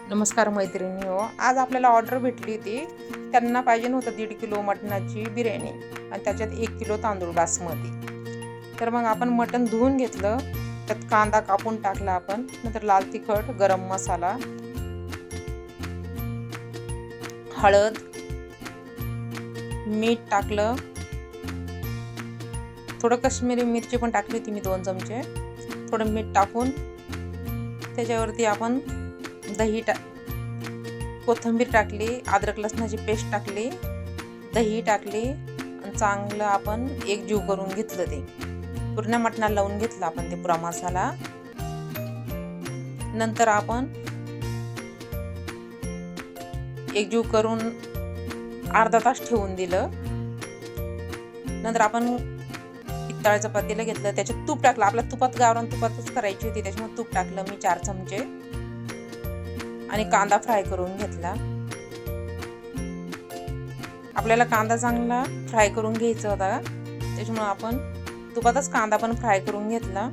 नमस्कार मैत्रिणींनो, आज आपल्याला ऑर्डर भेटली होती. त्यांना पाहिजे होतं 1.5 किलो मटणाची बिर्याणी आणि त्याच्यात 1 किलो तांदूळ बासमती. तर मग आपण मटण धुवून घेतलं, त्यात कांदा कापून टाकला आपण, नंतर लाल तिखट, गरम मसाला, हळद, मीठ टाकलं, थोडं काश्मीरी मिरची पण टाकली होती मी 2 चमचे. थोडं मीठ टाकून त्याच्यावरती आपण दही कोथिंबीर टाकली, अद्रक लसणाची पेस्ट टाकली, दही टाकली आणि चांगलं आपण एकजीव करून घेतलं. ते पूर्ण मटणाला लावून घेतलं आपण ते पुरा मसाला. नंतर आपण एकजीव करून अर्धा तास ठेवून दिलं. नंतर आपण पितळाचं पातेलं घेतलं, त्याच्यात तूप टाकलं. आपल्या तुपात गावरान तुपातच करायची होती, त्याच्यामुळे तूप टाकलं मी 4 चमचे आणि कांदा फ्राय करून घेतला. आपल्याला कांदा चांगला फ्राय करून घ्यायचा होता, त्याच्यामुळे आपण तुपातच कांदा पण फ्राय करून घेतला.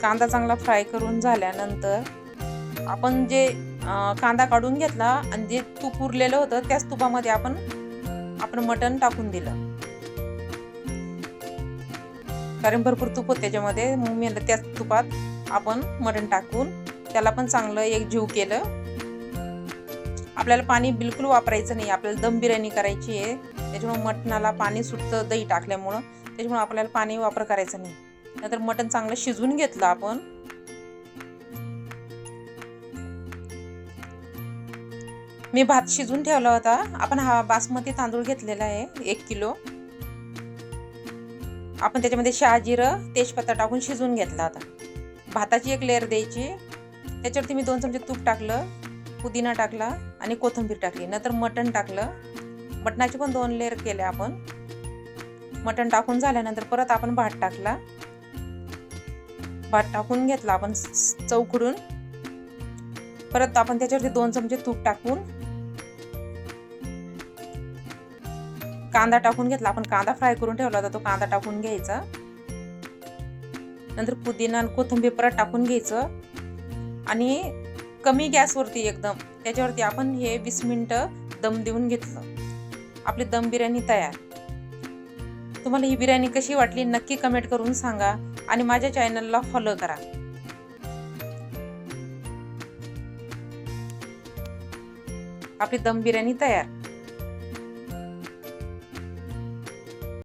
कांदा चांगला फ्राय करून झाल्यानंतर आपण जे कांदा काढून घेतला आणि जे तूप उरलेलं होतं त्याच तुपामध्ये आपण मटण टाकून दिलं, कारण भरपूर तूप होतं त्याच्यामध्ये. मग मी त्याच तुपात आपण मटण टाकून त्याला पण चांगलं एकजीव केलं. आपल्याला पाणी बिलकुल वापरायचं नाही, आपल्याला दम बिर्याणी करायची आहे, त्याच्यामुळे मटणाला पाणी सुटतं दही टाकल्यामुळं, त्याच्यामुळे आपल्याला पाणी वापर करायचा नाही. नंतर मटण चांगलं शिजवून घेतलं आपण. मी भात शिजवून ठेवला होता. आपण हा बासमती तांदूळ घेतलेला आहे 1 किलो. आपण त्याच्यामध्ये शहाजिरं, तेजपत्ता टाकून शिजवून घेतला होता. भाताची एक लेअर द्यायची, त्याच्यावरती मी 2 चमचे तूप टाकलं, पुदिना टाकला आणि कोथिंबीर टाकली. नंतर मटण टाकलं. मटणाचे पण 2 लेअर केले आपण. मटण टाकून झाल्यानंतर परत आपण भात टाकला. भात टाकून घेतला आपण चौकडून. परत आपण त्याच्यावरती 2 चमचे तूप टाकून कांदा टाकून घेतला. आपण कांदा फ्राय करून ठेवला होता, तो कांदा टाकून घ्यायचा. नंतर पुदिना आणि कोथिंबीर परत टाकून घ्यायचं आणि कमी गॅसवरती एकदम त्याच्यावरती आपण हे 20 मिनिटं दम देऊन घेतलं. आपली दम बिर्याणी तयार. तुम्हाला ही बिर्याणी कशी वाटली नक्की कमेंट करून सांगा आणि माझ्या चॅनलला फॉलो करा. आपली दम बिर्याणी तयार.